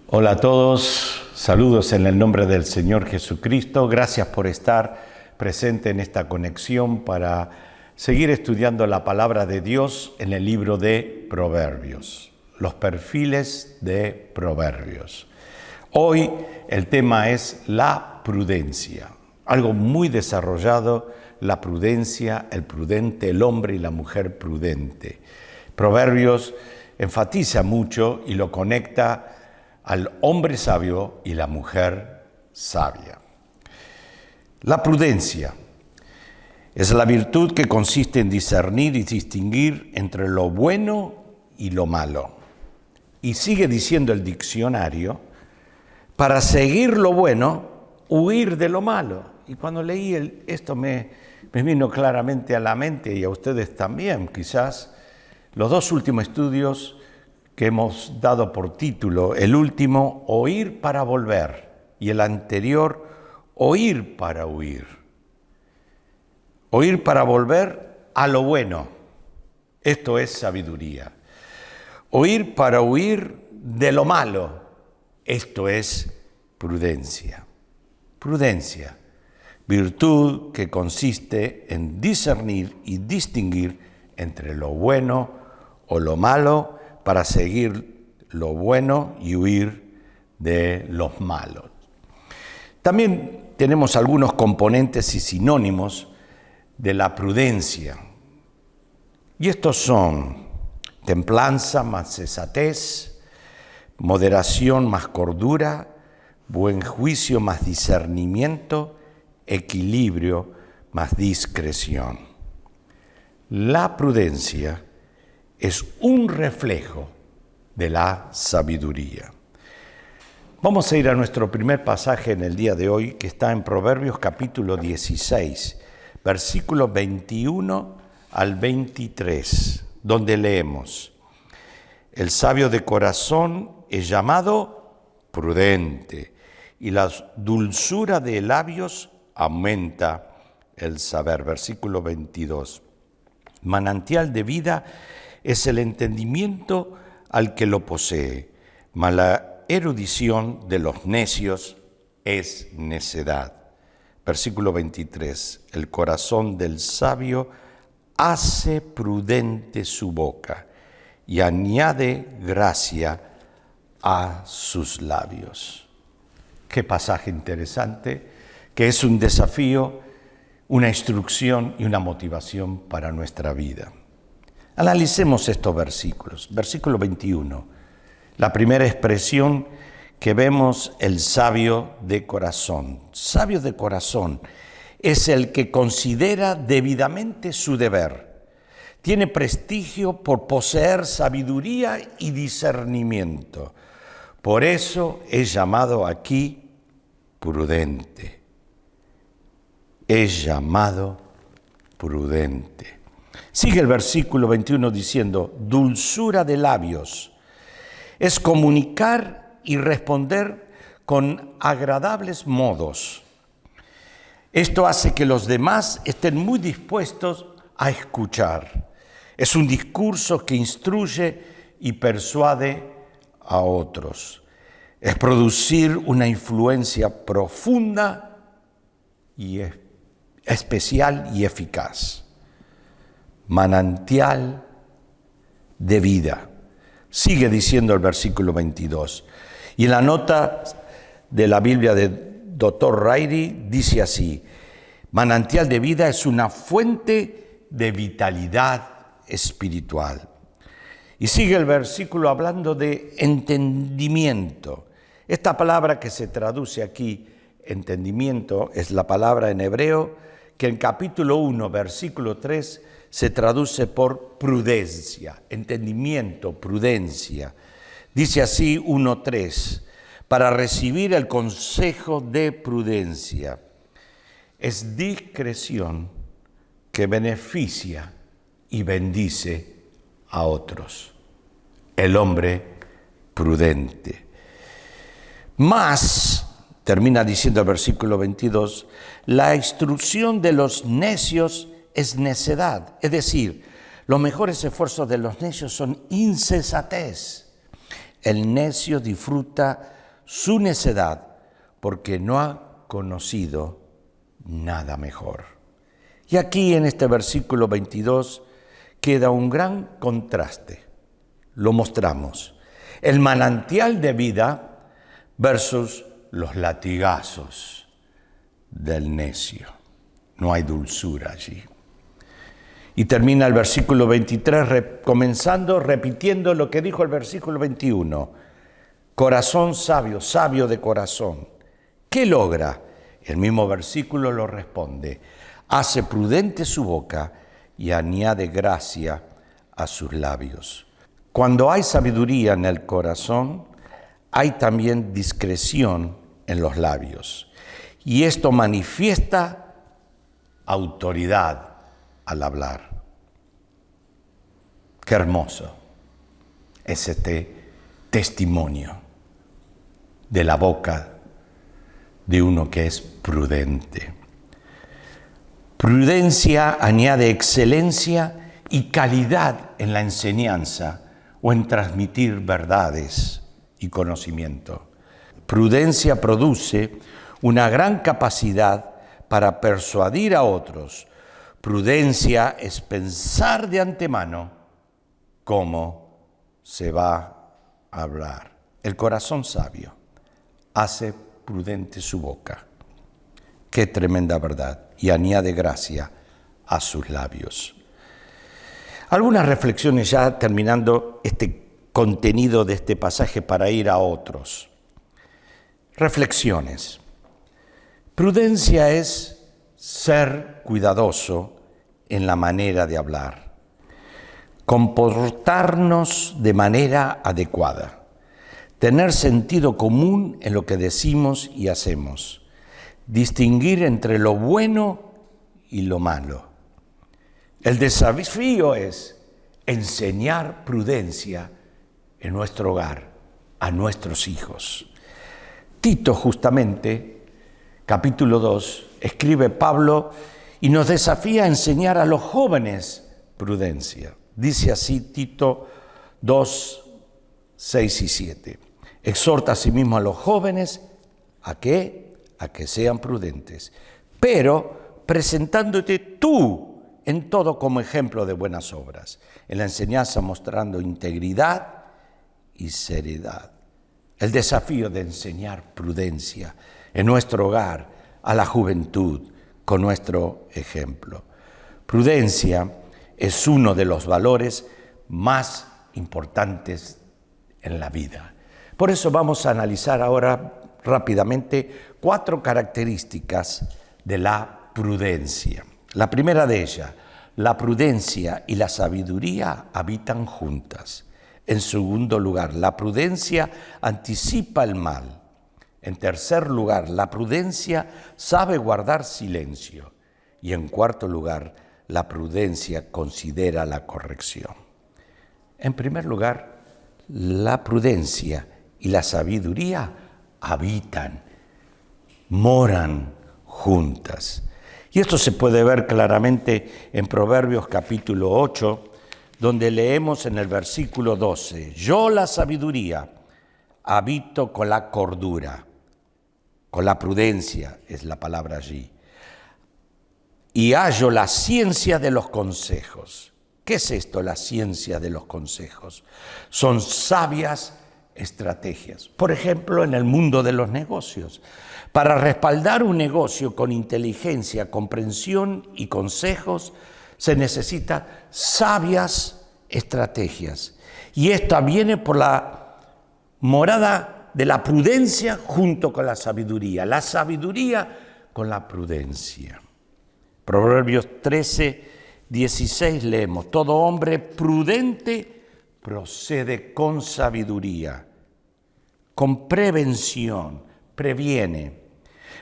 Hola a todos, saludos en el nombre del Señor Jesucristo. Gracias por estar presente en esta conexión para seguir estudiando la palabra de Dios en el libro de Proverbios, los perfiles de Proverbios. Hoy el tema es la prudencia, algo muy desarrollado, la prudencia, el prudente, el hombre y la mujer prudente. Proverbios enfatiza mucho y lo conecta al hombre sabio y la mujer sabia. La prudencia es la virtud que consiste en discernir y distinguir entre lo bueno y lo malo. Y sigue diciendo el diccionario, para seguir lo bueno, huir de lo malo. Y cuando leí esto me vino claramente a la mente y a ustedes también, quizás los dos últimos estudios que hemos dado por título, el último, oír para volver, y el anterior, oír para huir. Oír para volver a lo bueno, esto es sabiduría. Oír para huir de lo malo, esto es prudencia. Prudencia, virtud que consiste en discernir y distinguir entre lo bueno o lo malo, para seguir lo bueno y huir de los malos. También tenemos algunos componentes y sinónimos de la prudencia. Y estos son templanza más sensatez, moderación más cordura, buen juicio más discernimiento, equilibrio más discreción. La prudencia es un reflejo de la sabiduría. Vamos a ir a nuestro primer pasaje en el día de hoy, que está en Proverbios capítulo 16, versículos 21 al 23, donde leemos: el sabio de corazón es llamado prudente, y la dulzura de labios aumenta el saber. Versículo 22. Manantial de vida es el entendimiento al que lo posee, mas la erudición de los necios es necedad. Versículo 23. El corazón del sabio hace prudente su boca y añade gracia a sus labios. Qué pasaje interesante, que es un desafío, una instrucción y una motivación para nuestra vida. Analicemos estos versículos. Versículo 21. La primera expresión que vemos, el sabio de corazón. Sabio de corazón es el que considera debidamente su deber. Tiene prestigio por poseer sabiduría y discernimiento. Por eso es llamado aquí prudente. Es llamado prudente. Sigue el versículo 21 diciendo, dulzura de labios es comunicar y responder con agradables modos. Esto hace que los demás estén muy dispuestos a escuchar. Es un discurso que instruye y persuade a otros. Es producir una influencia profunda y especial y eficaz. Manantial de vida. Sigue diciendo el versículo 22. Y en la nota de la Biblia de Dr. Riley dice así: manantial de vida es una fuente de vitalidad espiritual. Y sigue el versículo hablando de entendimiento. Esta palabra que se traduce aquí, entendimiento, es la palabra en hebreo que en capítulo 1, versículo 3, se traduce por prudencia, entendimiento, prudencia. Dice así 1:3, para recibir el consejo de prudencia. Es discreción que beneficia y bendice a otros. El hombre prudente. Mas, termina diciendo el versículo 22, la instrucción de los necios es necedad, es decir, los mejores esfuerzos de los necios son insensatez. El necio disfruta su necedad, porque no ha conocido nada mejor. Y aquí en este versículo 22 queda un gran contraste. Lo mostramos. El manantial de vida versus los latigazos del necio. No hay dulzura allí. Y termina el versículo 23 comenzando repitiendo lo que dijo el versículo 21. Corazón sabio, sabio de corazón. ¿Qué logra? El mismo versículo lo responde. Hace prudente su boca y añade gracia a sus labios. Cuando hay sabiduría en el corazón, hay también discreción en los labios. Y esto manifiesta autoridad al hablar. Qué hermoso es este testimonio de la boca de uno que es prudente. Prudencia añade excelencia y calidad en la enseñanza o en transmitir verdades y conocimiento. Prudencia produce una gran capacidad para persuadir a otros. Prudencia es pensar de antemano cómo se va a hablar. El corazón sabio hace prudente su boca. Qué tremenda verdad. Y añade gracia a sus labios. Algunas reflexiones ya terminando este contenido de este pasaje para ir a otros. Reflexiones. Prudencia es ser cuidadoso en la manera de hablar, comportarnos de manera adecuada, tener sentido común en lo que decimos y hacemos, distinguir entre lo bueno y lo malo. El desafío es enseñar prudencia en nuestro hogar, a nuestros hijos. Tito, justamente, capítulo 2, escribe Pablo y nos desafía a enseñar a los jóvenes prudencia. Dice así Tito 2, 6 y 7. Exhorta asimismo a los jóvenes a que sean prudentes, pero presentándote tú en todo como ejemplo de buenas obras, en la enseñanza mostrando integridad y seriedad. El desafío de enseñar prudencia en nuestro hogar, a la juventud, con nuestro ejemplo. Prudencia es uno de los valores más importantes en la vida. Por eso vamos a analizar ahora rápidamente 4 características de la prudencia. La primera de ellas, la prudencia y la sabiduría habitan juntas. En segundo lugar, la prudencia anticipa el mal. En tercer lugar, la prudencia sabe guardar silencio. Y en cuarto lugar, la prudencia considera la corrección. En primer lugar, la prudencia y la sabiduría habitan, moran juntas. Y esto se puede ver claramente en Proverbios capítulo 8, donde leemos en el versículo 12, yo la sabiduría habito con la cordura, con la prudencia es la palabra allí, y hallo la ciencia de los consejos. ¿Qué es esto, la ciencia de los consejos? Son sabias estrategias. Por ejemplo, en el mundo de los negocios. Para respaldar un negocio con inteligencia, comprensión y consejos, se necesita sabias estrategias. Y esta viene por la morada de la prudencia junto con la sabiduría. La sabiduría con la prudencia. Proverbios 13, 16 leemos, todo hombre prudente procede con sabiduría, con prevención, previene,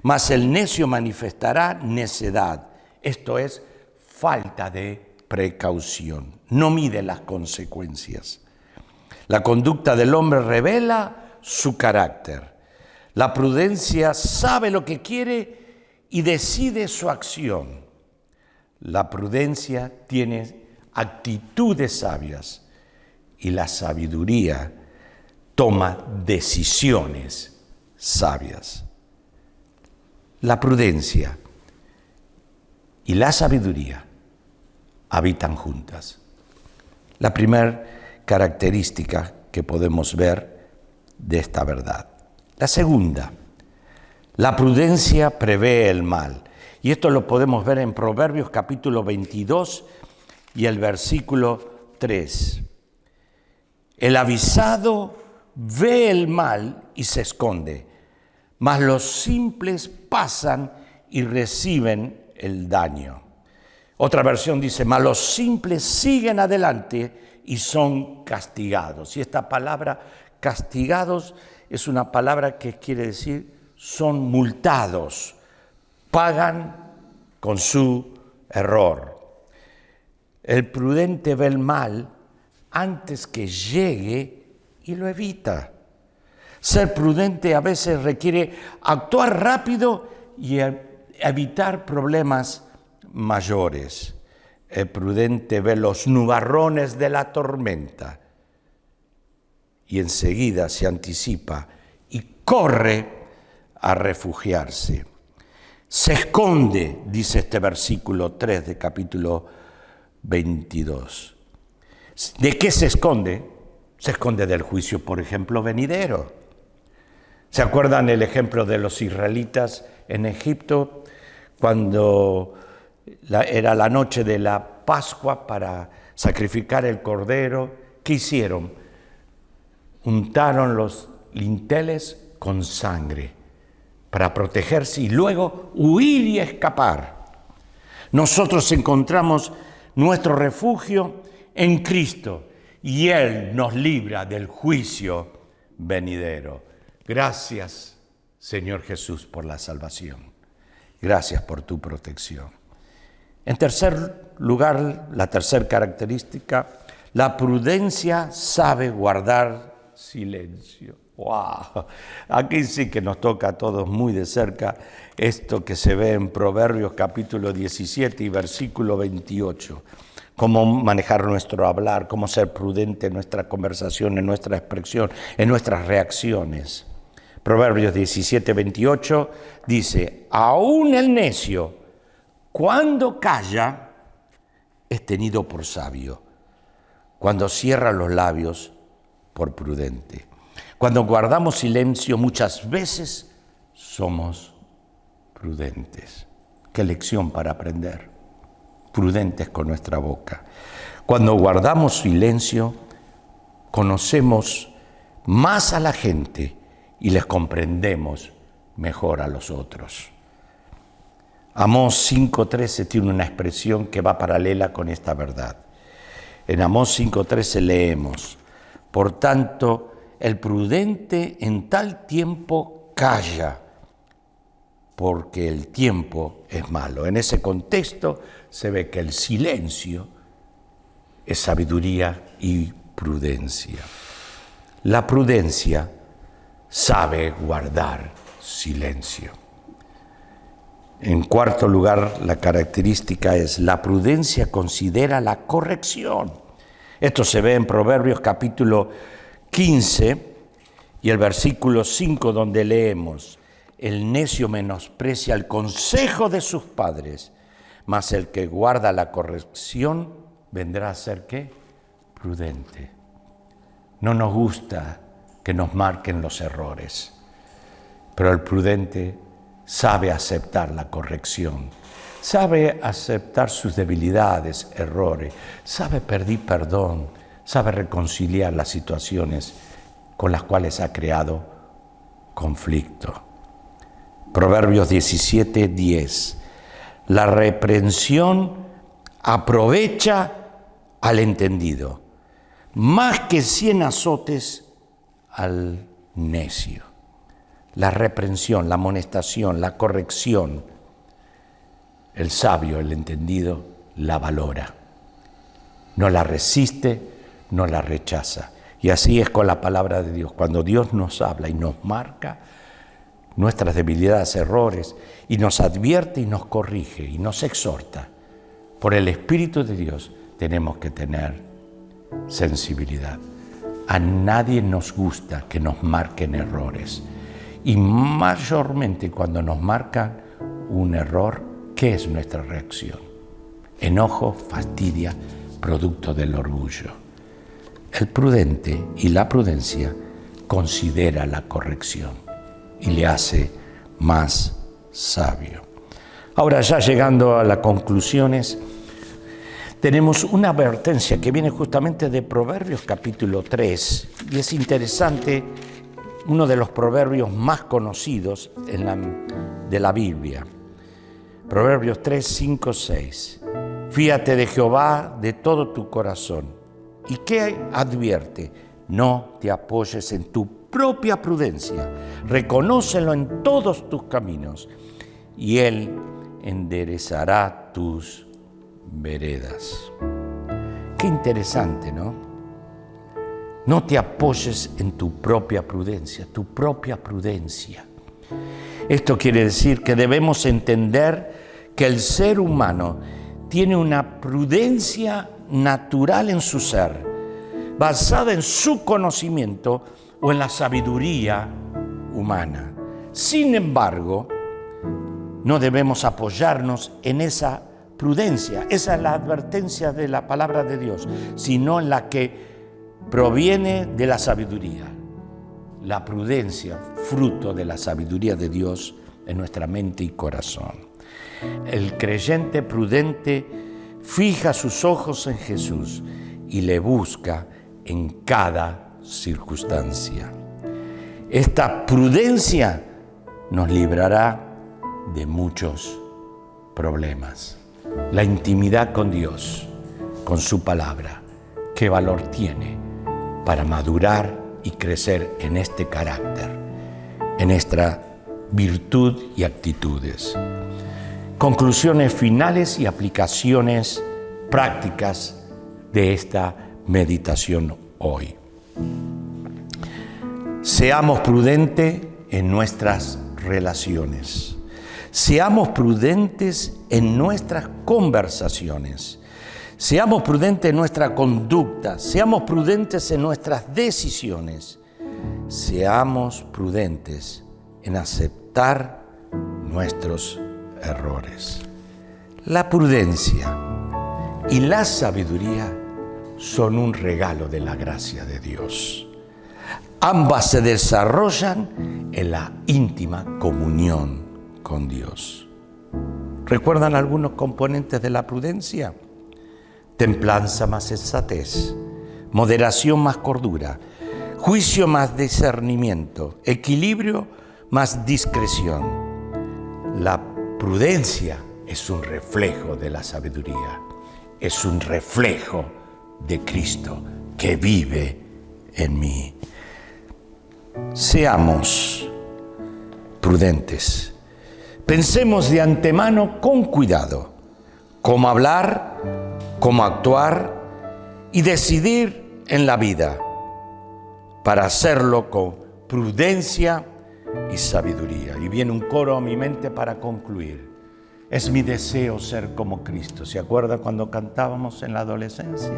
mas el necio manifestará necedad, esto es, falta de precaución, no mide las consecuencias. La conducta del hombre revela su carácter. La prudencia sabe lo que quiere y decide su acción. La prudencia tiene actitudes sabias y la sabiduría toma decisiones sabias. La prudencia y la sabiduría habitan juntas. La primera característica que podemos ver de esta verdad. La segunda, la prudencia prevé el mal. Y esto lo podemos ver en Proverbios capítulo 22 y el versículo 3. El avisado ve el mal y se esconde, mas los simples pasan y reciben el daño. Otra versión dice, mas los simples siguen adelante y son castigados. Y esta palabra castigados es una palabra que quiere decir son multados, pagan con su error. El prudente ve el mal antes que llegue y lo evita. Ser prudente a veces requiere actuar rápido y evitar problemas mayores. El prudente ve los nubarrones de la tormenta y enseguida se anticipa y corre a refugiarse. Se esconde, dice este versículo 3 de capítulo 22. ¿De qué se esconde? Se esconde del juicio, por ejemplo, venidero. ¿Se acuerdan el ejemplo de los israelitas en Egipto cuando era la noche de la Pascua para sacrificar el cordero? ¿Qué hicieron? Untaron los linteles con sangre para protegerse y luego huir y escapar. Nosotros encontramos nuestro refugio en Cristo y Él nos libra del juicio venidero. Gracias, Señor Jesús, por la salvación. Gracias por tu protección. En tercer lugar, la tercera característica, la prudencia sabe guardar silencio. ¡Wow! Aquí sí que nos toca a todos muy de cerca esto que se ve en Proverbios capítulo 17 y versículo 28. Cómo manejar nuestro hablar, cómo ser prudente en nuestra conversación, en nuestra expresión, en nuestras reacciones. Proverbios 17, 28 dice, aún el necio, cuando calla, es tenido por sabio, cuando cierra los labios, por prudente. Cuando guardamos silencio, muchas veces somos prudentes. Qué lección para aprender. Prudentes con nuestra boca. Cuando guardamos silencio, conocemos más a la gente y les comprendemos mejor a los otros. Amós 5:13 tiene una expresión que va paralela con esta verdad. En Amós 5:13 leemos, por tanto, el prudente en tal tiempo calla, porque el tiempo es malo. En ese contexto se ve que el silencio es sabiduría y prudencia. La prudencia sabe guardar silencio. En cuarto lugar, la característica es la prudencia considera la corrección. Esto se ve en Proverbios capítulo 15 y el versículo 5 donde leemos, el necio menosprecia el consejo de sus padres, mas el que guarda la corrección vendrá a ser ¿qué? Prudente. No nos gusta que nos marquen los errores, pero el prudente sabe aceptar la corrección, sabe aceptar sus debilidades, errores, sabe pedir perdón, sabe reconciliar las situaciones con las cuales ha creado conflicto. Proverbios 17:10. La reprensión aprovecha al entendido, más que 100 azotes al necio. La reprensión, la amonestación, la corrección, el sabio, el entendido, la valora. No la resiste, no la rechaza. Y así es con la palabra de Dios. Cuando Dios nos habla y nos marca nuestras debilidades, errores, y nos advierte y nos corrige y nos exhorta, por el Espíritu de Dios tenemos que tener sensibilidad. A nadie nos gusta que nos marquen errores. Y mayormente cuando nos marcan un error, ¿qué es nuestra reacción? Enojo, fastidia, producto del orgullo. El prudente y la prudencia considera la corrección y le hace más sabio. Ahora, ya llegando a las conclusiones, tenemos una advertencia que viene justamente de Proverbios capítulo 3, y es interesante, uno de los proverbios más conocidos de la Biblia. Proverbios 3, 5, 6. Fíate de Jehová de todo tu corazón. ¿Y qué advierte? No te apoyes en tu propia prudencia. Reconócelo en todos tus caminos y Él enderezará tus veredas. Qué interesante, ¿no? No te apoyes en tu propia prudencia, tu propia prudencia. Esto quiere decir que debemos entender que el ser humano tiene una prudencia natural en su ser, basada en su conocimiento o en la sabiduría humana. Sin embargo, no debemos apoyarnos en esa prudencia, esa es la advertencia de la palabra de Dios, sino en la que proviene de la sabiduría. La prudencia, fruto de la sabiduría de Dios en nuestra mente y corazón. El creyente prudente fija sus ojos en Jesús y le busca en cada circunstancia. Esta prudencia nos librará de muchos problemas. La intimidad con Dios, con su palabra, ¿qué valor tiene para madurar y crecer en este carácter, en esta virtud y actitudes? Conclusiones finales y aplicaciones prácticas de esta meditación hoy. Seamos prudentes en nuestras relaciones. Seamos prudentes en nuestras conversaciones. Seamos prudentes en nuestra conducta. Seamos prudentes en nuestras decisiones. Seamos prudentes en aceptar nuestros errores. La prudencia y la sabiduría son un regalo de la gracia de Dios. Ambas se desarrollan en la íntima comunión con Dios. ¿Recuerdan algunos componentes de la prudencia? Templanza más sensatez, moderación más cordura, juicio más discernimiento, equilibrio más discreción. La prudencia es un reflejo de la sabiduría, es un reflejo de Cristo que vive en mí. Seamos prudentes. Pensemos de antemano con cuidado cómo hablar, cómo actuar y decidir en la vida para hacerlo con prudencia y sabiduría. Y viene un coro a mi mente para concluir. Es mi deseo ser como Cristo. ¿Se acuerda cuando cantábamos en la adolescencia?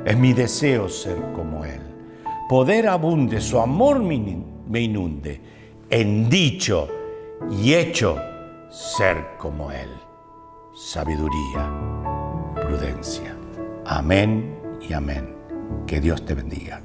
Es mi deseo ser como Él. Poder abunde, su amor me inunde. En dicho y hecho, ser como Él. Sabiduría, prudencia. Amén y amén. Que Dios te bendiga.